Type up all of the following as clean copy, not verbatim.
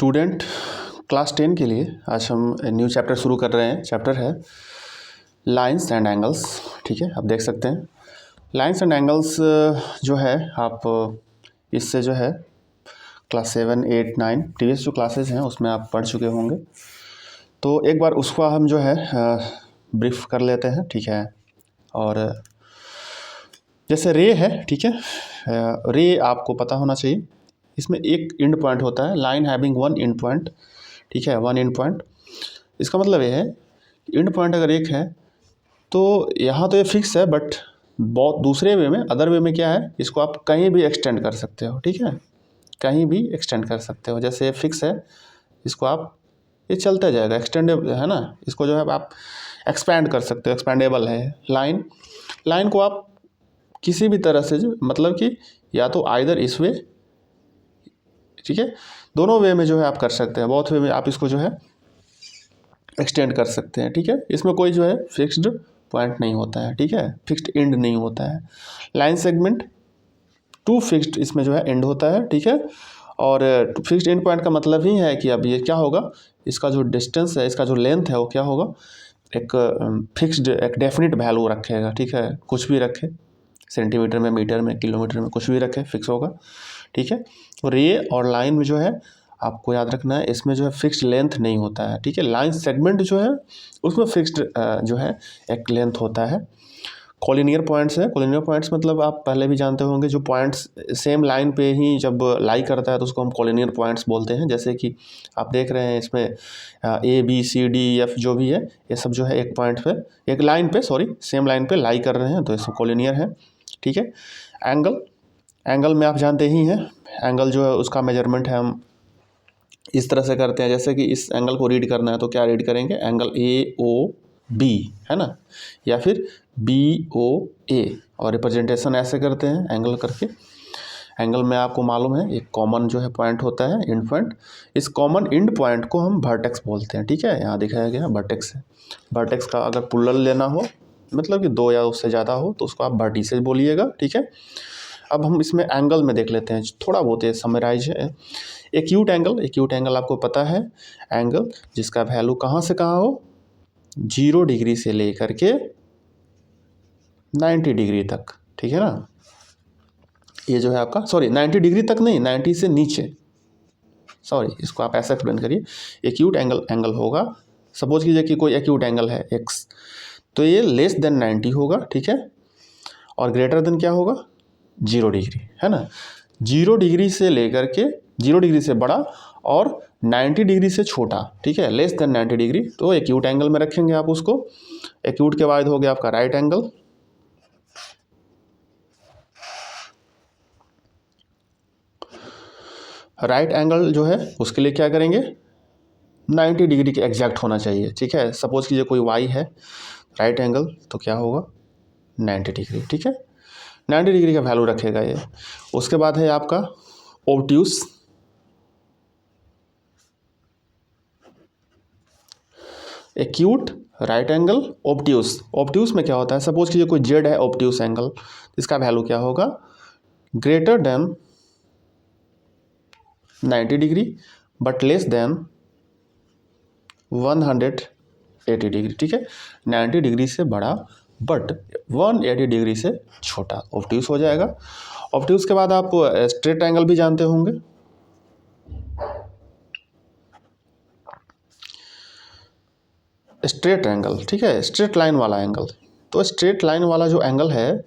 Student class 10 के लिए आज हम न्यू चैप्टर शुरू कर रहे हैं। चैप्टर है लाइंस एंड एंगल्स। ठीक है, आप देख सकते हैं लाइंस एंड एंगल्स जो है आप इससे जो है क्लास 7, 8, 9 प्रीवियस जो क्लासेस हैं उसमें आप पढ़ चुके होंगे। तो एक बार उसको हम जो है ब्रीफ कर लेते हैं। ठीक है, और जैसे रे है, ठीक है, रे आपको पता होना चाहिए। इसमें एक एंड पॉइंट होता है, line having one and point. ठीक है, वन एंड पॉइंट। इसका मतलब ये है एंड पॉइंट अगर एक है तो यहाँ तो ये फिक्स है, बट बहुत दूसरे वे में, अदर वे में क्या है, इसको आप कहीं भी एक्सटेंड कर सकते हो। ठीक है, कहीं भी एक्सटेंड कर सकते हो। जैसे ये फिक्स है, इसको आप ये चलता जाएगा, एक्सटेंडेबल है ना, इसको जो है आप एक्सपैंड कर सकते हो, एक्सपेंडेबल है। लाइन, लाइन को आप किसी भी तरह से मतलब कि या तो आइदर इस वे, ठीक है, दोनों वे में जो है आप कर सकते हैं, बोथ वे में आप इसको जो है एक्सटेंड कर सकते हैं। ठीक है, इसमें कोई जो है फिक्स्ड पॉइंट नहीं होता है। ठीक है, फिक्स्ड एंड नहीं होता है। लाइन सेगमेंट टू फिक्स्ड इसमें जो है एंड होता है। ठीक है, और फिक्स्ड एंड पॉइंट का मतलब ही है कि अब ये क्या होगा, इसका जो डिस्टेंस है, इसका जो लेंथ है वो क्या होगा, एक फिक्स्ड, एक डेफिनेट वैल्यू रखेगा। ठीक है, कुछ भी रखे, सेंटीमीटर में, मीटर में, किलोमीटर में, कुछ भी रखे, फिक्स होगा। ठीक है, और ये और लाइन में जो है आपको याद रखना है, इसमें जो है फिक्स्ड लेंथ नहीं होता है। ठीक है, लाइन सेगमेंट जो है उसमें फिक्स्ड जो है एक लेंथ होता है। कॉलिनियर पॉइंट्स है, कॉलिनियर पॉइंट्स मतलब आप पहले भी जानते होंगे, जो पॉइंट्स सेम लाइन पे ही जब लाई करता है तो उसको हम कॉलिनियर पॉइंट्स बोलते हैं। जैसे कि आप देख रहे हैं इसमें ABCDEF जो भी है, ये सब जो है एक पॉइंट पे, एक लाइन पे, सॉरी, सेम लाइन पे लाई कर रहे हैं, तो इसको कॉलिनियर है। ठीक है, एंगल, एंगल में आप जानते ही हैं, एंगल जो है उसका मेजरमेंट है हम इस तरह से करते हैं। जैसे कि इस एंगल को रीड करना है तो क्या रीड करेंगे, एंगल AOB, है ना, या फिर BOA, और रिप्रेजेंटेशन ऐसे करते हैं एंगल करके। एंगल में आपको मालूम है एक कॉमन जो है पॉइंट होता है, एंड पॉइंट। इस कॉमन एंड पॉइंट को हम वर्टेक्स बोलते हैं। ठीक है, यहाँ दिखाया गया वर्टेक्स है। वर्टेक्स का अगर प्लुरल लेना हो, मतलब कि दो या उससे ज़्यादा हो, तो उसको आप वर्टिसेस बोलिएगा। ठीक है, अब हम इसमें एंगल में देख लेते हैं, थोड़ा बहुत ये समराइज है। एक्यूट एंगल, एक्यूट एंगल आपको पता है, एंगल जिसका वैल्यू कहाँ से कहाँ हो, 0 डिग्री से लेकर के 90 डिग्री तक। ठीक है ना, ये जो है आपका, सॉरी 90 डिग्री तक नहीं, 90 से नीचे, सॉरी, इसको आप ऐसा एक्सप्लेन करिए। एक्यूट एंगल, एंगल होगा, सपोज कीजिए कि कोई एक्यूट एंगल है x, तो ये लेस देन 90 होगा। ठीक है, और ग्रेटर देन क्या होगा, 0 डिग्री, है ना। 0 डिग्री से लेकर के 0 डिग्री से बड़ा और 90 डिग्री से छोटा। ठीक है, लेस देन 90 डिग्री, तो एक्यूट एंगल में रखेंगे आप उसको। एक्यूट के बाद हो गया आपका राइट एंगल। राइट एंगल जो है उसके लिए क्या करेंगे, 90 डिग्री के एग्जैक्ट होना चाहिए। ठीक है, सपोज कीजिए कोई y है राइट एंगल, तो क्या होगा, 90 डिग्री। ठीक है, 90 डिग्री का वैल्यू रखेगा ये। उसके बाद है आपका obtuse. Acute, right angle, obtuse. Obtuse में क्या होता है, सपोज कीजिए कोई जेड है ऑब्ट्यूस एंगल, इसका वैल्यू क्या होगा, greater than 90 degree but less than 180 degree. ठीक है, 90 डिग्री से बड़ा बट 180 डिग्री से छोटा, ऑब्ट्यूस हो जाएगा। ऑब्ट्यूस के बाद आप स्ट्रेट एंगल भी जानते होंगे। स्ट्रेट एंगल, ठीक है, स्ट्रेट लाइन वाला एंगल। तो स्ट्रेट लाइन वाला जो एंगल है,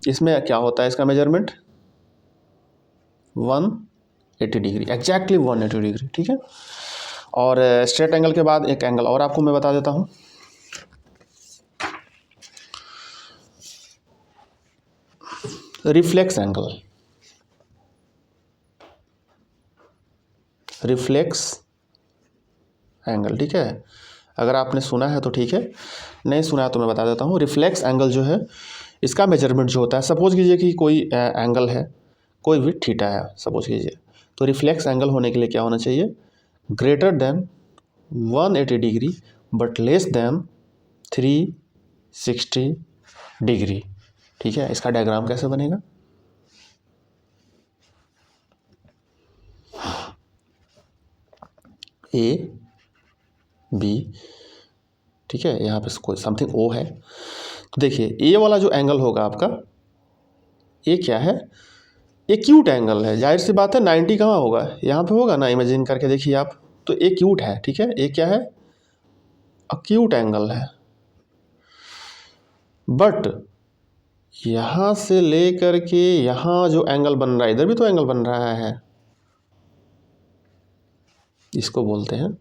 इसमें क्या होता है, इसका मेजरमेंट 180 डिग्री, एग्जैक्टली 180 डिग्री। ठीक है, और स्ट्रेट एंगल के बाद एक एंगल और आपको मैं बता देता हूँ, रिफ्लेक्स एंगल। रिफ्लेक्स एंगल, ठीक है, अगर आपने सुना है तो ठीक है, नहीं सुना है तो मैं बता देता हूँ। रिफ्लेक्स एंगल जो है, इसका मेजरमेंट जो होता है, सपोज कीजिए कि कोई एंगल है, कोई भी थीटा है सपोज कीजिए, तो रिफ्लेक्स एंगल होने के लिए क्या होना चाहिए, greater than 180 degree but less than 360 degree. ठीक है, इसका डायग्राम कैसे बनेगा, ए बी, ठीक है, यहाँ पे कोई समथिंग ओ है। तो देखिए ए वाला जो एंगल होगा आपका, ये क्या है, एक्यूट एंगल है, जाहिर सी बात है 90 कहाँ होगा, यहाँ पे होगा ना, इमेजिन करके देखिए आप। तो एक्यूट है, ठीक है, ये क्या है, अक्यूट एंगल है। बट यहाँ से ले करके यहाँ जो एंगल बन रहा है, इधर भी तो एंगल बन रहा है, इसको बोलते हैं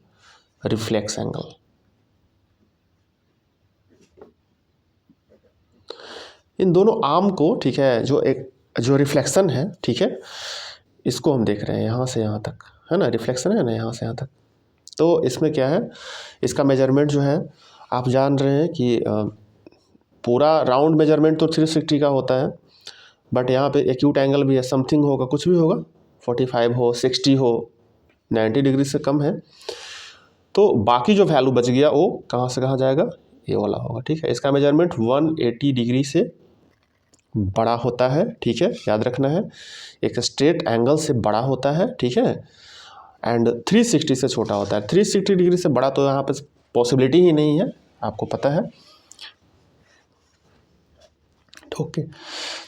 रिफ्लेक्स एंगल। इन दोनों आर्म को, ठीक है, जो रिफ्लेक्शन है, ठीक है, इसको हम देख रहे हैं यहाँ से यहाँ तक, है ना, रिफ्लेक्शन है ना, यहाँ से यहाँ तक। तो इसमें क्या है, इसका मेजरमेंट जो है आप जान रहे हैं कि पूरा राउंड मेजरमेंट तो 360 का होता है, बट यहाँ पे एक्यूट एंगल भी है, समथिंग होगा, कुछ भी होगा, 45 हो, 60 हो, 90 डिग्री से कम है। तो बाकी जो वैल्यू बच गया वो कहाँ से कहाँ जाएगा, ये वाला होगा, ठीक है। इसका मेजरमेंट 180 डिग्री से बड़ा होता है, ठीक है, याद रखना है, एक स्ट्रेट एंगल से बड़ा होता है, ठीक है, एंड 360 से छोटा होता है। 360 डिग्री से बड़ा तो यहाँ पे पॉसिबिलिटी ही नहीं है, आपको पता है। ओके,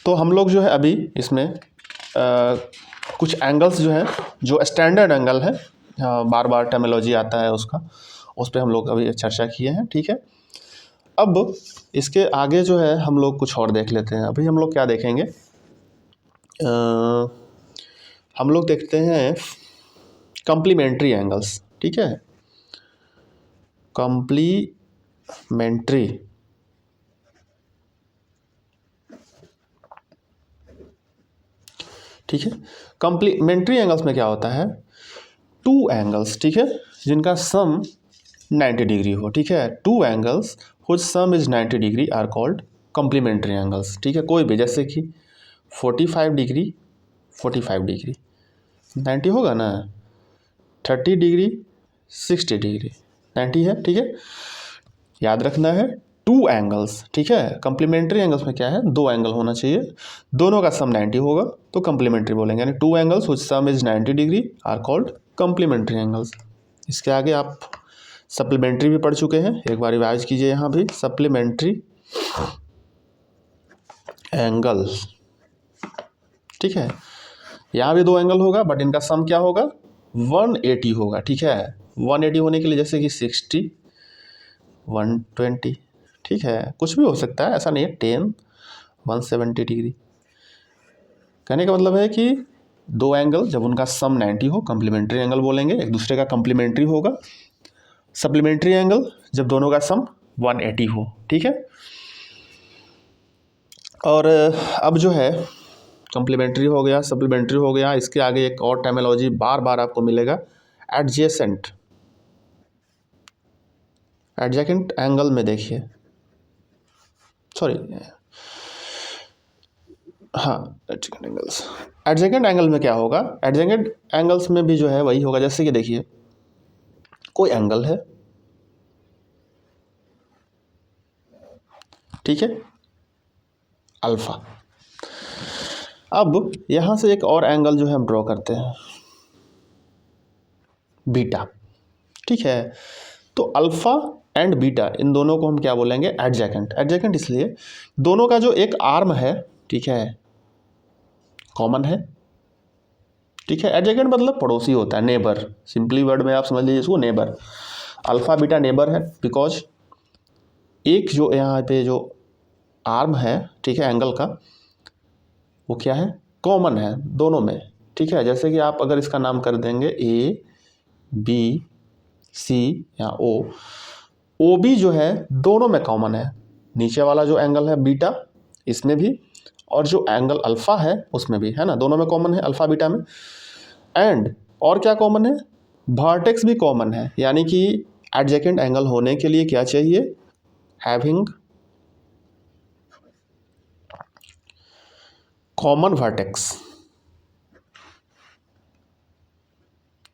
तो हम लोग जो है अभी इसमें कुछ एंगल्स जो है, जो स्टैंडर्ड एंगल है, बार बार टर्मिनोलॉजी आता है उसका, उस पर हम लोग अभी चर्चा किए हैं, ठीक है। अब इसके आगे जो है हम लोग कुछ और देख लेते हैं। अभी हम लोग क्या देखेंगे, हम लोग देखते हैं कॉम्प्लीमेंट्री एंगल्स, ठीक है, कॉम्प्लीमेंट्री, ठीक है। कॉम्प्लीमेंट्री एंगल्स में क्या होता है, टू एंगल्स, ठीक है, जिनका सम 90 डिग्री हो, ठीक है, two angles which sum is 90 degree are called complementary angles, ठीक है। कोई भी, जैसे कि 45 डिग्री 45 डिग्री 90 होगा ना, 30 डिग्री 60 डिग्री 90 है, ठीक है। याद रखना है टू एंगल्स, ठीक है। कॉम्प्लीमेंट्री एंगल्स में क्या है, दो एंगल होना चाहिए, दोनों का सम 90 होगा तो कॉम्प्लीमेंट्री बोलेंगे, यानी two angles which sum is 90 degree are called complementary angles. इसके आगे आप सप्लीमेंट्री भी पढ़ चुके हैं, एक बार रिवाइज कीजिए, यहाँ भी सप्लीमेंट्री एंगल, ठीक है, यहाँ भी दो एंगल होगा, बट इनका सम क्या होगा, 180 होगा, ठीक है। 180 होने के लिए जैसे कि 60 120, ठीक है, कुछ भी हो सकता है, ऐसा नहीं है, 10 170 डिग्री। कहने का मतलब है कि दो एंगल जब उनका सम 90 हो, कॉम्प्लीमेंट्री एंगल बोलेंगे, एक दूसरे का कॉम्प्लीमेंट्री होगा। सप्लीमेंट्री एंगल जब दोनों का सम 180 हो, ठीक है। और अब जो है कॉम्प्लीमेंट्री हो गया, सप्लीमेंट्री हो गया, इसके आगे एक और टर्मिनोलॉजी बार बार आपको मिलेगा, एडजेसेंट। एडजेसेंट एंगल में देखिए, सॉरी, हाँ, एडजेसेंट एंगल्स, एडजेसेंट एंगल में क्या होगा, एडजेसेंट एंगल्स में भी जो है वही होगा, जैसे कि देखिए कोई एंगल है, ठीक है, अल्फा। अब यहाँ से एक और एंगल जो है हम ड्रॉ करते हैं, बीटा, ठीक है। तो अल्फा एंड बीटा, इन दोनों को हम क्या बोलेंगे, एडजेसेंट। एडजेसेंट इसलिए दोनों का जो एक आर्म है, ठीक है, कॉमन है, ठीक है। एडजेसेंट मतलब पड़ोसी होता है, नेबर, सिंपली वर्ड में आप समझ लीजिए इसको, नेबर। अल्फा बीटा नेबर है, बिकॉज एक जो यहाँ पे जो आर्म है, ठीक है, एंगल का, वो क्या है, कॉमन है दोनों में, ठीक है। जैसे कि आप अगर इसका नाम कर देंगे ए बी सी या ओ बी जो है दोनों में कॉमन है, नीचे वाला जो एंगल है बीटा इसमें भी, और जो एंगल अल्फा है उसमें भी, है ना, दोनों में कॉमन है अल्फा बीटा में। एंड और क्या कॉमन है, वर्टेक्स भी कॉमन है, यानी कि एडजेसेंट एंगल होने के लिए क्या चाहिए, हैविंग कॉमन वर्टेक्स।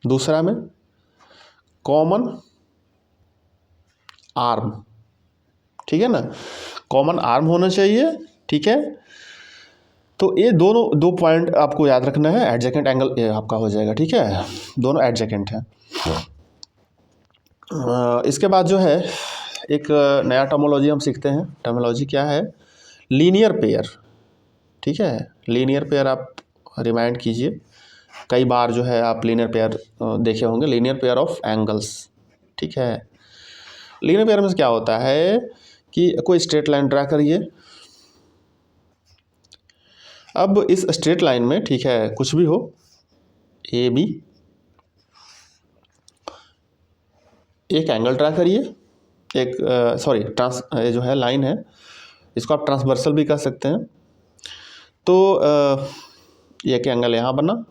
दूसरा में कॉमन आर्म, ठीक है ना, कॉमन आर्म होना चाहिए, ठीक है। तो ये दोनों दो पॉइंट आपको याद रखना है, एडजेसेंट एंगल ये आपका हो जाएगा, ठीक है, दोनों एडजेसेंट है। इसके बाद जो है एक नया टर्मोलॉजी हम सीखते हैं। टर्मोलॉजी क्या है? Linear pair. ठीक है, लीनियर पेयर आप रिमाइंड कीजिए, कई बार जो है आप लीनियर पेयर देखे होंगे, लीनियर पेयर ऑफ एंगल्स। ठीक है, लीनियर पेयर में क्या होता है कि कोई स्ट्रेट लाइन ड्रा करिए। अब इस स्ट्रेट लाइन में, ठीक है, कुछ भी हो, ए बी, एक एंगल ड्रा करिए, एक सॉरी ये जो है लाइन है, इसको आप ट्रांसवर्सल भी कह सकते हैं। तो एक एंगल यहाँ बना,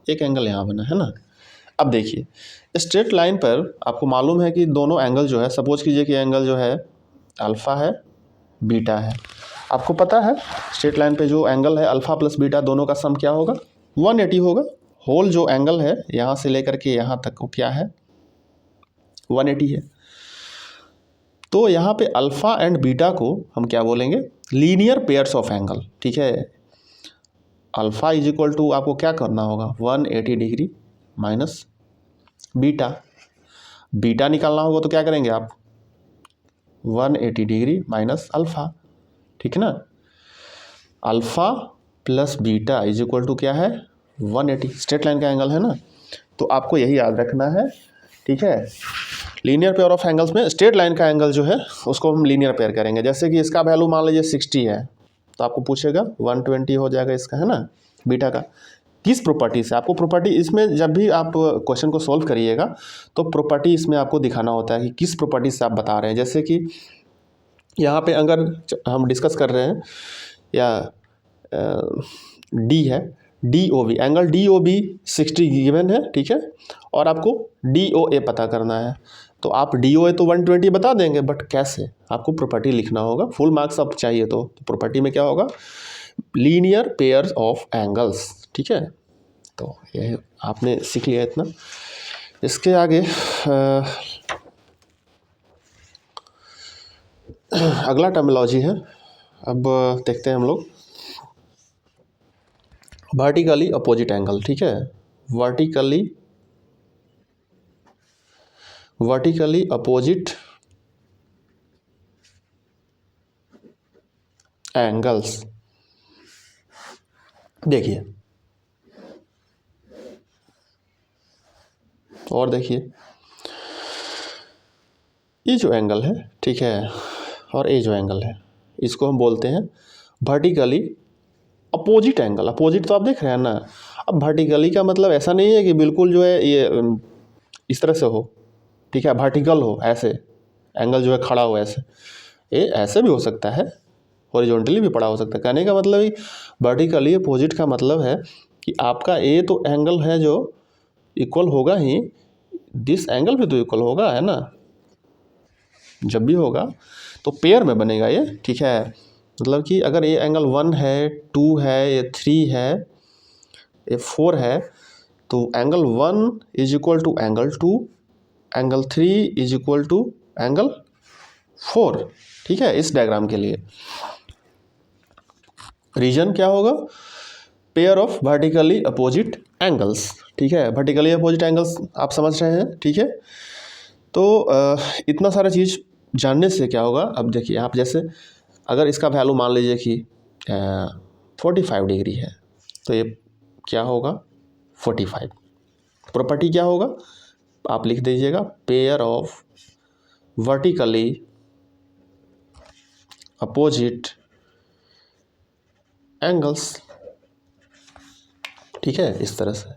एक एंगल यहाँ बना, है ना। अब देखिए स्ट्रेट लाइन पर आपको मालूम है कि दोनों एंगल जो है, सपोज कीजिए कि एंगल जो है अल्फ़ा है, बीटा है। आपको पता है स्ट्रेट लाइन पे जो एंगल है अल्फ़ा प्लस बीटा, दोनों का सम क्या होगा? 180 होगा। होल जो एंगल है यहाँ से लेकर के यहाँ तक, वो क्या है? 180 है। तो यहाँ पे अल्फ़ा एंड बीटा को हम क्या बोलेंगे? Linear pairs of angle. ठीक है, अल्फ़ा इज इक्वल टू आपको क्या करना होगा? 180 डिग्री माइनस बीटा। बीटा निकालना होगा तो क्या करेंगे आप? 180 डिग्री माइनस अल्फ़ा। ठीक है ना। Alpha plus beta is equal to क्या है? 180। स्ट्रेट लाइन का एंगल है ना, तो आपको यही याद रखना है। ठीक है, लीनियर पेयर ऑफ एंगल्स में स्ट्रेट लाइन का एंगल जो है उसको हम लीनियर पेयर करेंगे। जैसे कि इसका वैल्यू मान लीजिए 60 है, तो आपको पूछेगा 120 हो जाएगा इसका, है ना, बीटा का। किस प्रॉपर्टी से? आपको प्रॉपर्टी इसमें जब भी आप क्वेश्चन को सॉल्व करिएगा तो प्रॉपर्टी इसमें आपको दिखाना होता है कि किस प्रॉपर्टी से आप बता रहे हैं। जैसे कि यहाँ पे अगर हम डिस्कस कर रहे हैं या डी है, D O B, angle D O B 60 given है। ठीक है, और आपको डी ओ ए पता करना है, तो आप डी ओ ए तो 120 बता देंगे, बट कैसे? आपको प्रॉपर्टी लिखना होगा। फुल मार्क्स आप चाहिए तो प्रॉपर्टी में क्या होगा? Linear pairs of angles. ठीक है, तो ये आपने सीख लिया इतना। इसके आगे अगला टर्मिनोलॉजी है। अब देखते हैं हम लोग वर्टिकली अपोजिट एंगल। ठीक है, वर्टिकली अपोजिट एंगल्स। देखिए, और देखिए ये जो एंगल है, ठीक है, और ये जो एंगल है, इसको हम बोलते हैं वर्टिकली अपोजिट एंगल। अपोजिट तो आप देख रहे हैं ना। अब वर्टिकली का मतलब ऐसा नहीं है कि बिल्कुल जो है ये इस तरह से हो, ठीक है, वर्टिकल हो, ऐसे एंगल जो है खड़ा हो ऐसे, ये ऐसे भी हो सकता है, हॉरिजॉन्टली भी पड़ा हो सकता है। कहने का मतलब ही वर्टिकली अपोजिट का मतलब है कि आपका ये तो एंगल है जो इक्वल होगा ही, दिस एंगल भी तो इक्वल होगा, है ना। जब भी होगा तो पेयर में बनेगा ये। ठीक है, मतलब कि अगर ये एंगल 1 है, 2 है, ये 3 है, ये 4 है, तो angle 1 is equal to angle 2, angle 3 is equal to angle 4। ठीक है, इस डायग्राम के लिए रीजन क्या होगा? Pair of vertically opposite angles. ठीक है, वर्टिकली अपोजिट एंगल्स आप समझ रहे हैं। ठीक है, तो इतना सारा चीज़ जानने से क्या होगा? अब देखिए आप, जैसे अगर इसका वैल्यू मान लीजिए कि 45 डिग्री है, तो ये क्या होगा? 45। प्रॉपर्टी क्या होगा? आप लिख दीजिएगा, pair of vertically opposite angles. ठीक है, इस तरह से।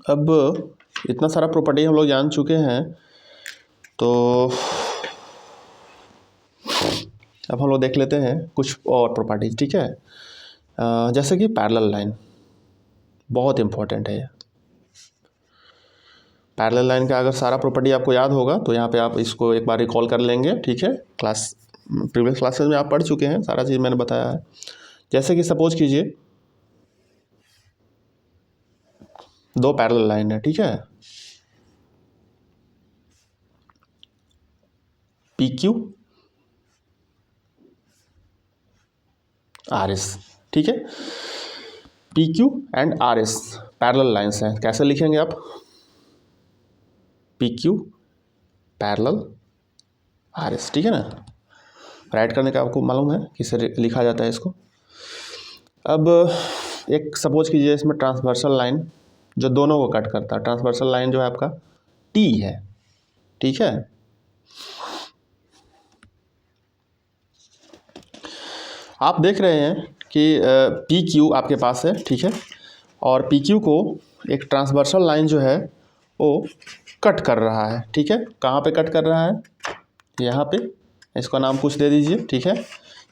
अब इतना सारा प्रॉपर्टी हम लोग जान चुके हैं, तो अब हम लोग देख लेते हैं कुछ और प्रॉपर्टीज। ठीक है, जैसे कि पैरेलल लाइन, बहुत इंपॉर्टेंट है ये। पैरेलल लाइन का अगर सारा प्रॉपर्टी आपको याद होगा तो यहाँ पे आप इसको एक बार रिकॉल कर लेंगे। ठीक है, प्रीवियस क्लासेस में आप पढ़ चुके हैं, सारा चीज़ मैंने बताया है। जैसे कि सपोज कीजिए दो पैरेलल लाइन है। ठीक है, पी क्यू आर एस। ठीक है, P Q and R S parallel lines हैं, कैसे लिखेंगे आप? P Q parallel R S, ठीक है ना। राइट करने का आपको मालूम है किसे लिखा जाता है इसको। अब एक सपोज कीजिए इसमें ट्रांसवर्सल लाइन जो दोनों को कट करता है, ट्रांसवर्सल लाइन जो है आपका टी है, ठीक है। आप देख रहे हैं कि पी क्यू आपके पास है, ठीक है, और पी क्यू को एक ट्रांसवर्सल लाइन जो है वो कट कर रहा है, ठीक है। कहाँ पे कट कर रहा है? यहाँ पे। इसका नाम कुछ दे दीजिए, ठीक है,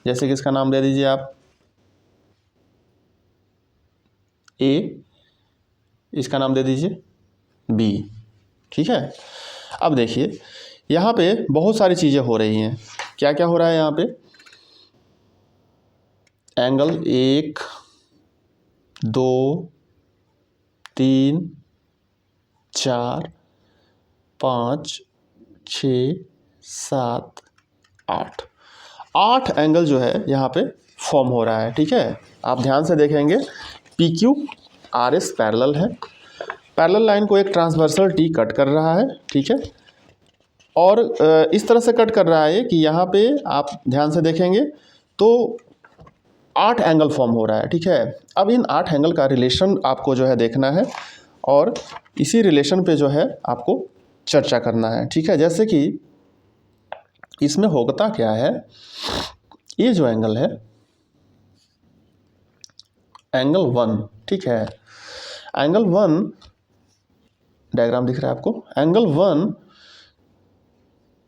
जैसे कि इसका नाम दे दीजिए आप ए, इसका नाम दे दीजिए बी, ठीक है। अब देखिए यहाँ पे बहुत सारी चीज़ें हो रही हैं। क्या क्या हो रहा है यहाँ पे? एंगल 1 2 3 4 5 6 7 8 एंगल जो है यहाँ पे फॉर्म हो रहा है, ठीक है। आप ध्यान से देखेंगे P Q R S parallel है, पैरेलल लाइन को एक ट्रांसवर्सल टी कट कर रहा है, ठीक है, और इस तरह से कट कर रहा है कि यहाँ पे आप ध्यान से देखेंगे तो 8 एंगल फॉर्म हो रहा है, ठीक है। अब इन 8 एंगल का रिलेशन आपको जो है देखना है और इसी रिलेशन पे जो है आपको चर्चा करना है, ठीक है। जैसे कि इसमें होता क्या है, ये जो एंगल है एंगल 1, ठीक है, एंगल 1 डायग्राम दिख रहा है आपको, एंगल 1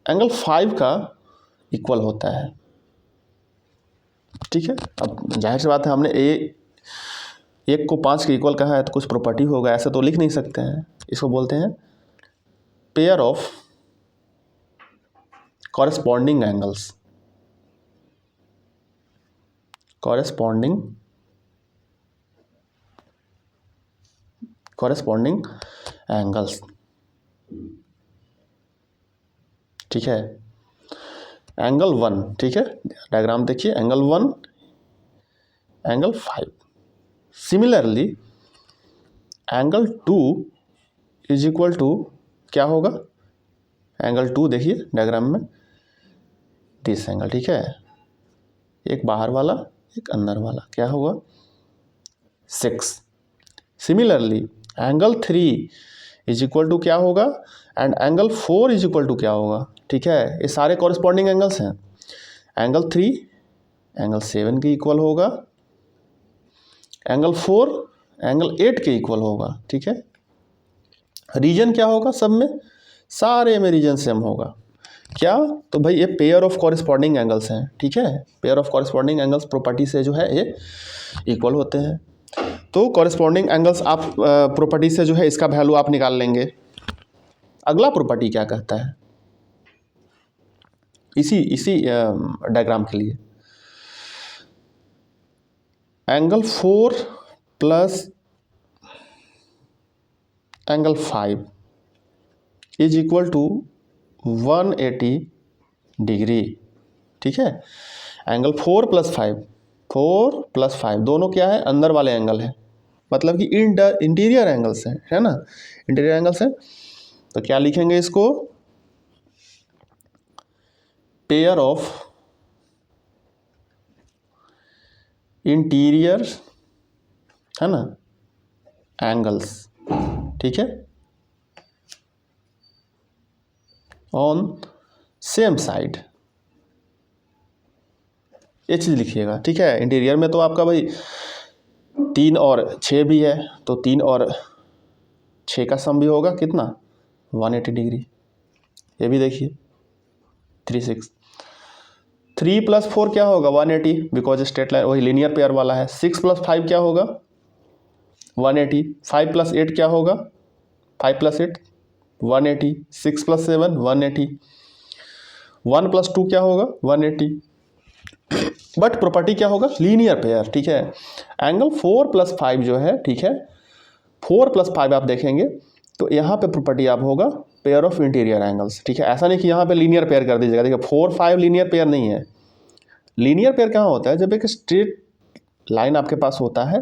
एंगल 5 का इक्वल होता है, ठीक है। अब जाहिर सी बात है हमने एक को 5 के इक्वल कहा है तो कुछ प्रॉपर्टी होगा, ऐसे तो लिख नहीं सकते हैं। इसको बोलते हैं pair of corresponding angles, corresponding angles, ठीक है। एंगल 1, ठीक है, डायग्राम देखिए, angle 1 angle 5। Similarly angle 2 is equal to क्या होगा? एंगल 2 देखिए डायग्राम में, दिस एंगल, ठीक है, एक बाहर वाला एक अंदर वाला, क्या होगा? 6। Similarly angle 3 is equal to क्या होगा? And angle 4 is equal to क्या होगा? ठीक है, ये सारे कॉरेस्पॉन्डिंग एंगल्स हैं। एंगल 3 एंगल 7 के इक्वल होगा, एंगल 4 एंगल 8 के इक्वल होगा, ठीक है। रीजन क्या होगा? सब में, सारे में रीजन सेम होगा। क्या? तो भाई ये पेयर ऑफ कॉरेस्पॉन्डिंग एंगल्स हैं, ठीक है। Pair of corresponding angles property से जो है ये इक्वल होते हैं। तो कॉरेस्पॉन्डिंग एंगल्स आप प्रॉपर्टी से जो है इसका वैल्यू आप निकाल लेंगे। अगला प्रॉपर्टी क्या कहता है इसी डायग्राम के लिए? Angle 4 plus angle 5 is equal to 180 degree, ठीक है। एंगल 4 प्लस 5 दोनों क्या है? अंदर वाले एंगल है, मतलब कि इंटीरियर एंगल्स हैं, है ना, इंटीरियर एंगल्स हैं। तो क्या लिखेंगे इसको? पेयर ऑफ इंटीरियर, है ना, एंगल्स, ठीक है, ऑन सेम साइड, ये चीज़ लिखिएगा, ठीक है। इंटीरियर में तो आपका भाई 3 और 6 भी है, तो 3 और 6 का सम भी होगा कितना? 180 डिग्री। ये भी देखिए 36। 3 प्लस 4 क्या होगा? 180, बिकॉज स्ट्रेट लाइन वही लीनियर पेयर वाला है। 6 प्लस 5 क्या होगा? 180। 5 प्लस 8 क्या होगा? 5 प्लस 8 180। 6 प्लस 7 180। 1 प्लस 2 क्या होगा? 180। बट प्रॉपर्टी क्या होगा? लीनियर पेयर, ठीक है। एंगल 4 प्लस 5 जो है, ठीक है, 4 प्लस 5 आप देखेंगे तो यहाँ पे प्रॉपर्टी आप होगा पेयर ऑफ इंटीरियर एंगल्स, ठीक है। ऐसा नहीं कि यहाँ पे लीनियर पेयर कर दीजिएगा। देखिए 4 5 लीनियर पेयर नहीं है। लीनियर पेयर कहाँ होता है? जब एक स्ट्रेट लाइन आपके पास होता है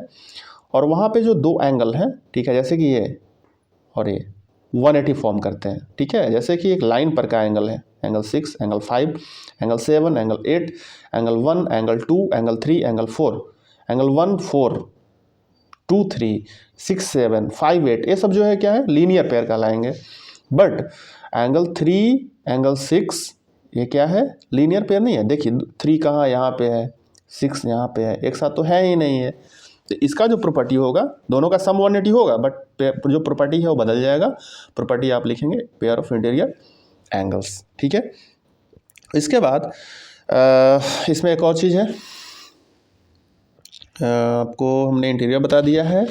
और वहाँ पे जो दो एंगल हैं, ठीक है, जैसे कि ये और ये 180 फॉर्म करते हैं, ठीक है। जैसे कि एक लाइन पर का एंगल है, angle 6, angle 5, angle 7, angle 8, angle 1, angle 2, angle 3, angle 4, angle 1, 4, 2, 3, 6, 7, 5, 8, ये सब जो है क्या है, लीनियर पेयर कहलाएंगे। बट एंगल 3, एंगल 6 ये क्या है, लीनियर पेयर नहीं है। देखिए 3 कहाँ यहाँ पे है, 6 यहाँ पे है, एक साथ तो है ही नहीं है। तो इसका जो प्रॉपर्टी होगा, दोनों का सम 180 होगा, बट जो प्रॉपर्टी है वो बदल जाएगा। प्रॉपर्टी आप लिखेंगे पेयर ऑफ इंटीरियर एंगल्स, ठीक है। इसके बाद इसमें एक और चीज़ है, आपको हमने इंटीरियर बता दिया है।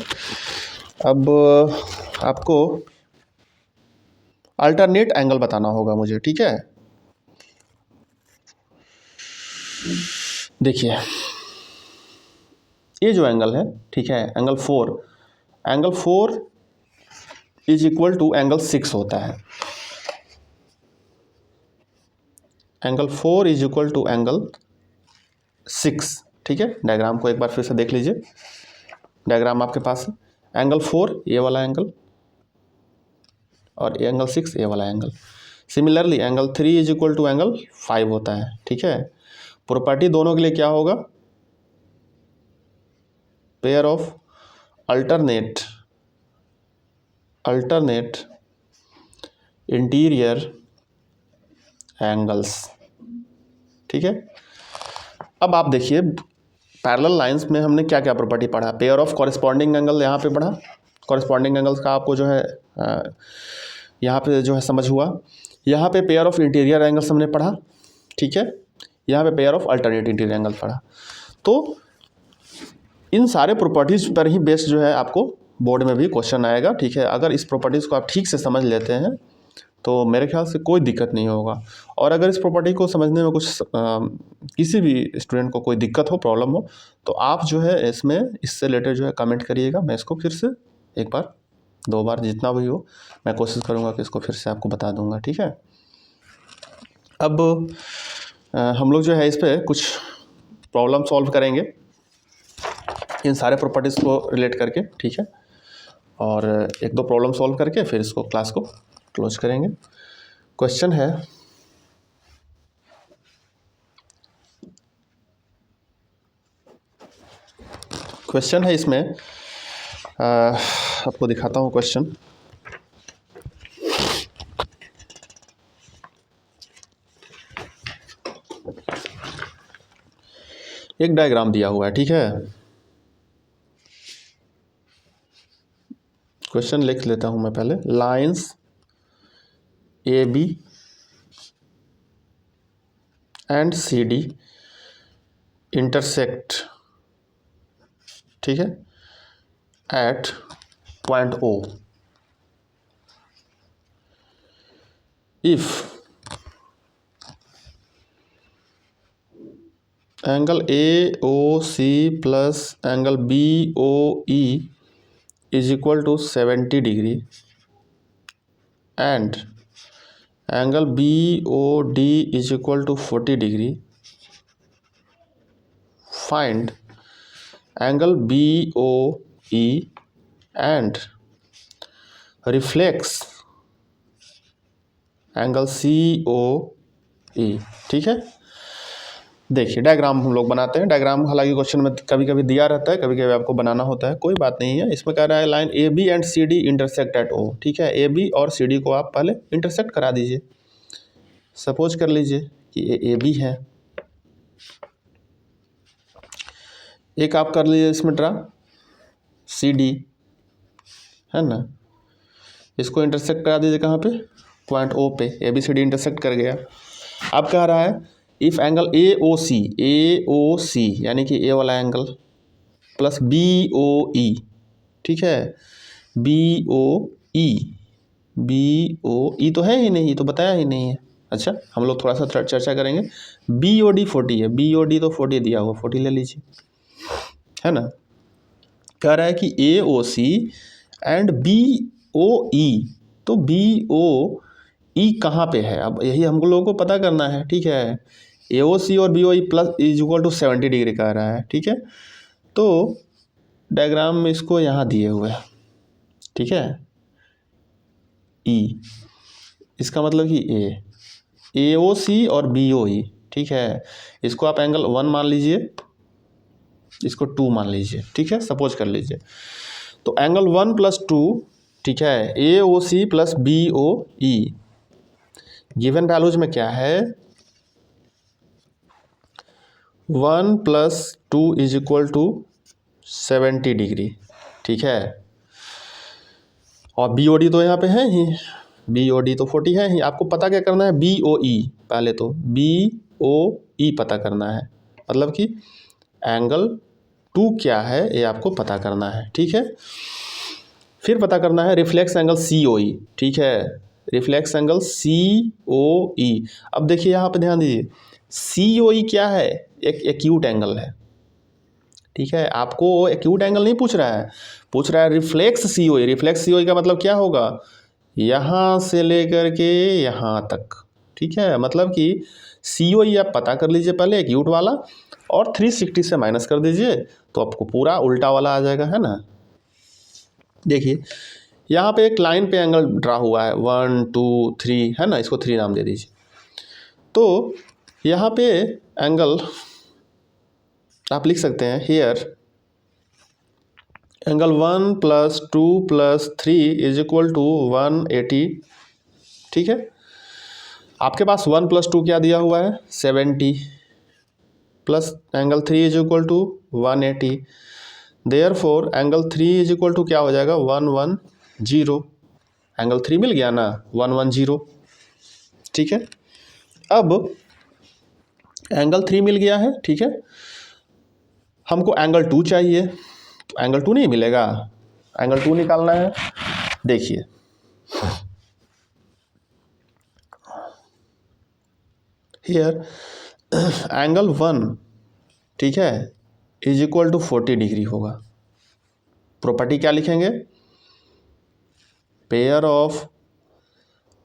अब आपको अल्टरनेट एंगल बताना होगा मुझे, ठीक है। देखिए ये जो एंगल है, ठीक है, angle 4 is equal to angle 6 होता है। Angle 4 is equal to angle 6, ठीक है। डायग्राम को एक बार फिर से देख लीजिए, डायग्राम आपके पास है। एंगल 4 ये वाला एंगल और एंगल 6 ये वाला angle. Similarly angle 3 is equal to angle 5 होता है, ठीक है। प्रॉपर्टी दोनों के लिए क्या होगा, pair of alternate interior angles, ठीक है। अब आप देखिए पैरेलल लाइंस में हमने क्या क्या प्रॉपर्टी पढ़ा। पेयर ऑफ कॉरेस्पॉन्डिंग एंगल यहाँ पे पढ़ा, कॉरेस्पॉन्डिंग एंगल्स का आपको जो है यहाँ पे जो है समझ हुआ। यहाँ पे पेयर ऑफ इंटीरियर एंगल्स हमने पढ़ा, ठीक है। यहाँ पे pair of alternate interior angle पढ़ा। तो इन सारे प्रॉपर्टीज़ पर ही बेस्ड जो है आपको बोर्ड में भी क्वेश्चन आएगा, ठीक है। अगर इस प्रॉपर्टीज़ को आप ठीक से समझ लेते हैं तो मेरे ख्याल से कोई दिक्कत नहीं होगा। और अगर इस प्रॉपर्टी को समझने में कुछ किसी भी स्टूडेंट को कोई दिक्कत हो, प्रॉब्लम हो, तो आप जो है इसमें इससे रिलेटेड जो है कमेंट करिएगा। मैं इसको फिर से एक बार 2 बार जितना भी हो मैं कोशिश करूँगा कि इसको फिर से आपको बता दूँगा, ठीक है। अब हम लोग जो है इस पर कुछ प्रॉब्लम सॉल्व करेंगे इन सारे प्रॉपर्टीज़ को रिलेट करके, ठीक है। और 1-2 प्रॉब्लम सॉल्व करके फिर इसको क्लास को क्लोज करेंगे। क्वेश्चन है इसमें, आपको दिखाता हूँ क्वेश्चन। एक डायग्राम दिया हुआ है, ठीक है। क्वेश्चन लिख लेता हूं मैं पहले। Lines A B and C D intersect, ठीक है, at point O if angle A O C plus angle B O E is equal to 70 degree and angle BOD is equal to 40 degree. Find angle BOE and reflex angle COE, ठीक है। देखिए diagram हम लोग बनाते हैं। Diagram हालांकि question में कभी कभी दिया रहता है, कभी कभी आपको बनाना होता है, कोई बात नहीं है। इसमें कह रहा है line A B and C D intersect at O, ठीक है। ए बी और सी डी को आप पहले इंटरसेक्ट करा दीजिए। सपोज कर लीजिए कि ये ए बी है, एक आप कर लीजिए इसमें ड्रा सी डी, है ना। इसको इंटरसेक्ट करा दीजिए कहाँ पे, पॉइंट ओ पे। A B C D intersect कर गया। अब कह रहा है इफ़ एंगल ए ओ सी यानी कि ए वाला एंगल प्लस बी ओ ई, ठीक है, बी ओ ई तो है ही नहीं, तो बताया ही नहीं है। अच्छा हम लोग थोड़ा सा चर्चा करेंगे। बी ओ डी 40 है, बी ओ डी तो 40 दिया हुआ, 40 ले लीजिए, है ना। कह रहा है कि ए O C and B O ई, तो बी ओ ई कहाँ पे है, अब यही हम लोगों को पता करना है, ठीक है। ए ओ सी और B O E plus is equal to 70 degree कह रहा है, ठीक है। तो डायग्राम में इसको यहाँ दिए हुए हैं, ठीक है, ई, इसका मतलब कि ए ओ सी और बी ओ ई, ठीक है। इसको आप एंगल 1 मान लीजिए, इसको 2 मान लीजिए, ठीक है, सपोज कर लीजिए। तो एंगल 1 + 2, ठीक है, ए O C plus B O ई, गिवन वैल्यूज में क्या है, 1 + 2 = 70 डिग्री, ठीक है। और बी ओ डी तो यहाँ पे है ही, बी ओ डी तो 40 है ही। आपको पता क्या करना है, बी ओ ई, पहले तो बी ओ ई पता करना है, मतलब कि एंगल 2 क्या है ये आपको पता करना है, ठीक है। फिर पता करना है रिफ्लेक्स एंगल सी ओ ई, ठीक है, रिफ्लेक्स एंगल सी ओ ई। अब देखिए यहाँ पे ध्यान दीजिए, सी ओ ई क्या है, एक एक्यूट एंगल है, ठीक है। आपको एक्यूट एंगल नहीं पूछ रहा है, पूछ रहा है रिफ्लेक्स सी ओ ई। रिफ्लेक्स सी ओ ई का मतलब क्या होगा, यहाँ से लेकर के यहाँ तक, ठीक है। मतलब कि सी ओ ई आप पता कर लीजिए पहले एक्यूट वाला, और 360 से माइनस कर दीजिए तो आपको पूरा उल्टा वाला आ जाएगा, है ना। देखिए यहाँ पे एक लाइन पे एंगल ड्रा हुआ है 1 2 3, है ना, इसको 3 नाम दे दीजिए। तो यहाँ पे एंगल आप लिख सकते हैं हियर, एंगल 1 + 2 + 3 = 180, ठीक है। आपके पास 1 + 2 क्या दिया हुआ है, 70, प्लस एंगल 3 = 180, देयरफॉर एंगल 3 = क्या हो जाएगा, 110। एंगल 3 मिल गया ना, 110, ठीक है। अब एंगल 3 मिल गया है, ठीक है, हमको एंगल 2 चाहिए, तो एंगल 2 नहीं मिलेगा, एंगल 2 निकालना है। देखिए हियर एंगल 1, ठीक है, = 40 डिग्री होगा। प्रॉपर्टी क्या लिखेंगे, pair of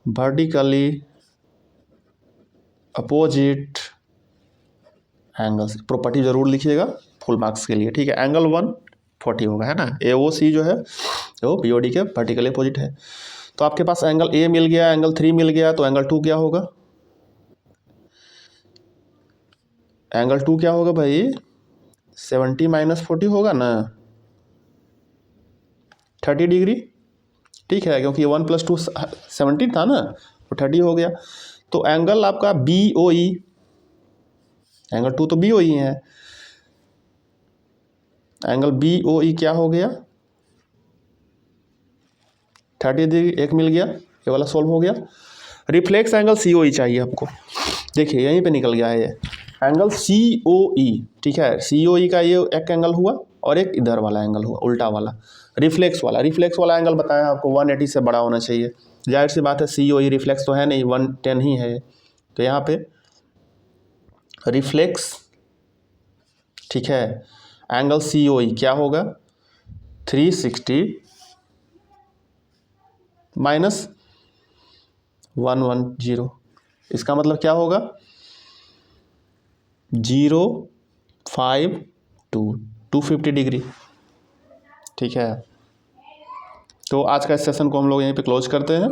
vertically opposite angles, property जरूर लिखिएगा फुल मार्क्स के लिए, ठीक है। एंगल 1 40 होगा, है ना, ए ओ सी जो है वो पी ओ डी के वर्टिकली अपोजिट है। तो आपके पास एंगल ए मिल गया, एंगल 3 मिल गया, तो एंगल 2 क्या होगा, एंगल 2 क्या होगा भाई, 70 - 40 होगा ना, 30 डिग्री, ठीक है, क्योंकि 1 + 2 70 था ना, तो 30 हो गया। तो एंगल आपका बी ओ ई, एंगल 2 तो बी ओ ई है, एंगल बी ओ ई क्या हो गया, 30 डिग्री, एक मिल गया, ये वाला सॉल्व हो गया। रिफ्लेक्स एंगल सी ओ ई चाहिए आपको, देखिए यहीं पे निकल गया है ये एंगल सी ओ ई, ठीक है। सी ओ ई का ये एक एंगल हुआ और एक इधर वाला एंगल हुआ, उल्टा वाला रिफ्लेक्स वाला एंगल बताया आपको 180 से बड़ा होना चाहिए। जाहिर सी बात है सी ओ ई रिफ्लेक्स तो है नहीं, 110 ही है। तो यहाँ पे रिफ्लेक्स, ठीक है, एंगल सी ओ ई क्या होगा, 360 - 110, इसका मतलब क्या होगा, 052 डिग्री, ठीक है। तो आज का इस सेशन को हम लोग यहीं पे क्लोज करते हैं।